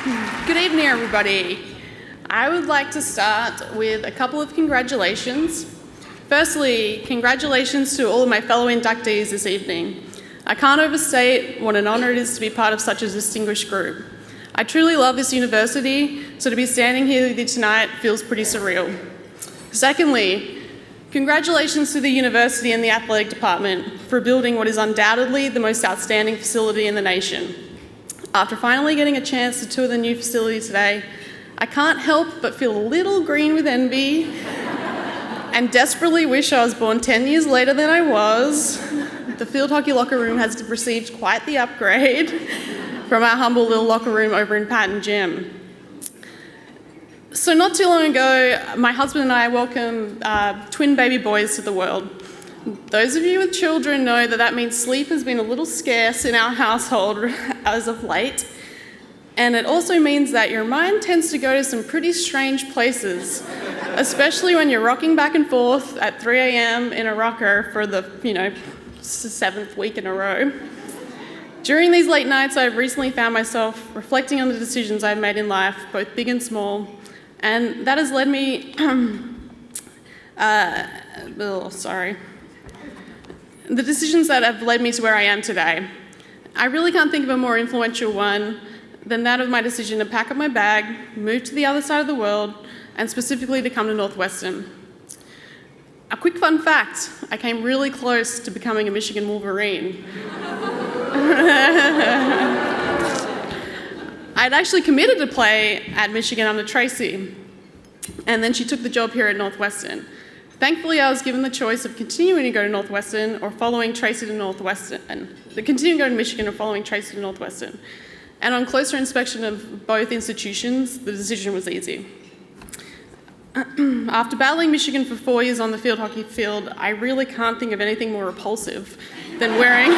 Good evening, everybody. I would like to start with a couple of congratulations. Firstly, congratulations to all of my fellow inductees this evening. I can't overstate what an honour it is to be part of such a distinguished group. I truly love this university, so to be standing here with you tonight feels pretty surreal. Secondly, congratulations to the university and the athletic department for building what is undoubtedly the most outstanding facility in the nation. After finally getting a chance to tour the new facility today, I can't help but feel a little green with envy and desperately wish I was born 10 years later than I was. The field hockey locker room has received quite the upgrade from our humble little locker room over in Patton Gym. So not too long ago, my husband and I welcomed twin baby boys to the world. Those of you with children know that means sleep has been a little scarce in our household as of late. And it also means that your mind tends to go to some pretty strange places, especially when you're rocking back and forth at 3 a.m. in a rocker for the, 7th week in a row. During these late nights, I've recently found myself reflecting on the decisions I've made in life, both big and small, and that has led me, the decisions that have led me to where I am today. I really can't think of a more influential one than that of my decision to pack up my bag, move to the other side of the world, and specifically to come to Northwestern. A quick fun fact, I came really close to becoming a Michigan Wolverine. I'd actually committed to play at Michigan under Tracy, and then she took the job here at Northwestern. Thankfully, I was given the choice of continuing to go to Northwestern or following Tracy to Northwestern, continuing to go to Michigan or following Tracy to Northwestern. And on closer inspection of both institutions, the decision was easy. After battling Michigan for 4 years on the field hockey field, I really can't think of anything more repulsive than wearing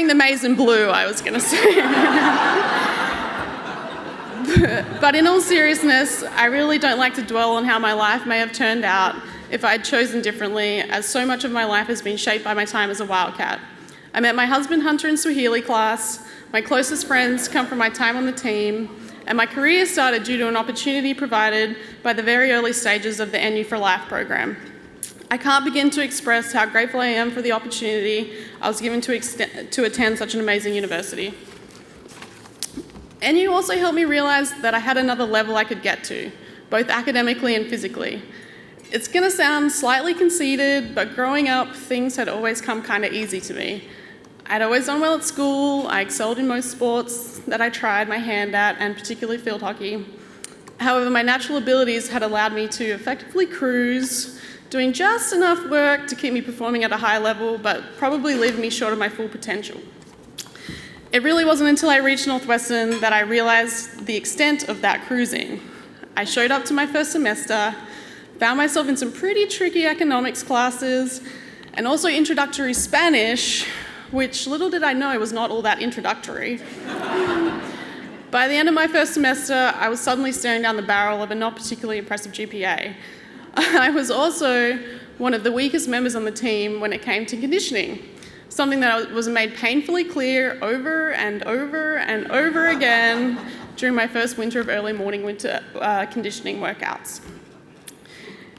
the maize and blue, I was going to say. But in all seriousness, I really don't like to dwell on how my life may have turned out if I had chosen differently, as so much of my life has been shaped by my time as a Wildcat. I met my husband Hunter in Swahili class, my closest friends come from my time on the team, and my career started due to an opportunity provided by the very early stages of the NU for Life program. I can't begin to express how grateful I am for the opportunity I was given to attend such an amazing university. NU also helped me realize that I had another level I could get to, both academically and physically. It's going to sound slightly conceited, but growing up, things had always come kind of easy to me. I'd always done well at school, I excelled in most sports that I tried my hand at, and particularly field hockey. However, my natural abilities had allowed me to effectively cruise, doing just enough work to keep me performing at a high level, but probably leaving me short of my full potential. It really wasn't until I reached Northwestern that I realized the extent of that cruising. I showed up to my first semester, found myself in some pretty tricky economics classes, and also introductory Spanish, which little did I know was not all that introductory. By the end of my first semester, I was suddenly staring down the barrel of a not particularly impressive GPA. I was also one of the weakest members on the team when it came to conditioning, something that was made painfully clear over and over and over again during my first winter of early morning winter conditioning workouts.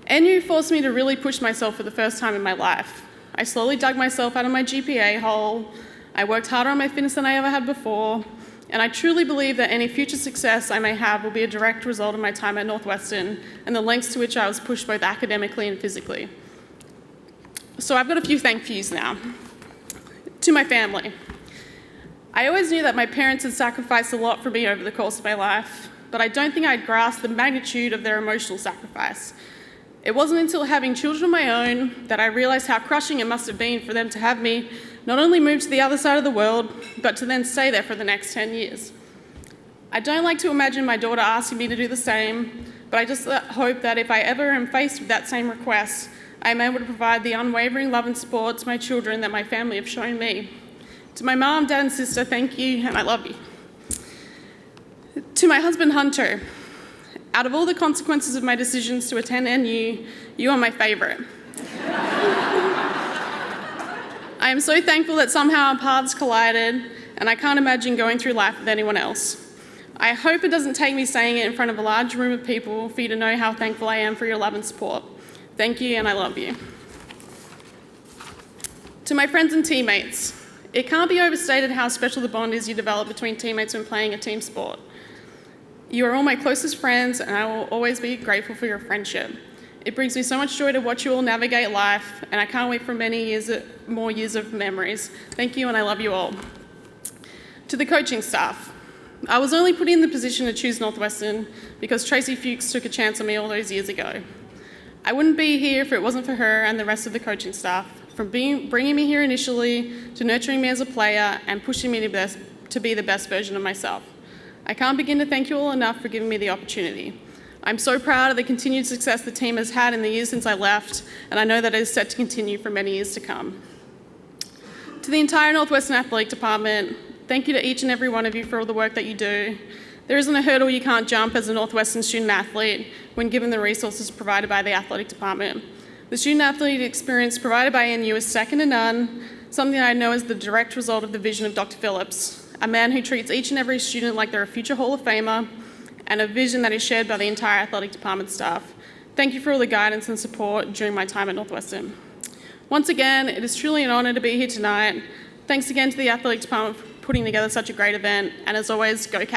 NU forced me to really push myself for the first time in my life. I slowly dug myself out of my GPA hole, I worked harder on my fitness than I ever had before, and I truly believe that any future success I may have will be a direct result of my time at Northwestern and the lengths to which I was pushed both academically and physically. So I've got a few thank yous now. To my family. I always knew that my parents had sacrificed a lot for me over the course of my life, but I don't think I'd grasped the magnitude of their emotional sacrifice. It wasn't until having children of my own that I realized how crushing it must have been for them to have me not only move to the other side of the world, but to then stay there for the next 10 years. I don't like to imagine my daughter asking me to do the same, but I just hope that if I ever am faced with that same request, I am able to provide the unwavering love and support to my children that my family have shown me. To my mom, dad, and sister, thank you, and I love you. To my husband, Hunter, out of all the consequences of my decisions to attend NU, you are my favourite. I am so thankful that somehow our paths collided, and I can't imagine going through life with anyone else. I hope it doesn't take me saying it in front of a large room of people for you to know how thankful I am for your love and support. Thank you, and I love you. To my friends and teammates, it can't be overstated how special the bond is you develop between teammates when playing a team sport. You are all my closest friends, and I will always be grateful for your friendship. It brings me so much joy to watch you all navigate life, and I can't wait for more years of memories. Thank you, and I love you all. To the coaching staff, I was only put in the position to choose Northwestern because Tracy Fuchs took a chance on me all those years ago. I wouldn't be here if it wasn't for her and the rest of the coaching staff, from bringing me here initially to nurturing me as a player and pushing me to be the best version of myself. I can't begin to thank you all enough for giving me the opportunity. I'm so proud of the continued success the team has had in the years since I left, and I know that it is set to continue for many years to come. To the entire Northwestern Athletic Department, thank you to each and every one of you for all the work that you do. There isn't a hurdle you can't jump as a Northwestern student athlete when given the resources provided by the athletic department. The student athlete experience provided by NU is second to none, something I know is the direct result of the vision of Dr. Phillips, a man who treats each and every student like they're a future Hall of Famer, and a vision that is shared by the entire athletic department staff. Thank you for all the guidance and support during my time at Northwestern. Once again, it is truly an honour to be here tonight. Thanks again to the athletic department for putting together such a great event, and as always, go Cats.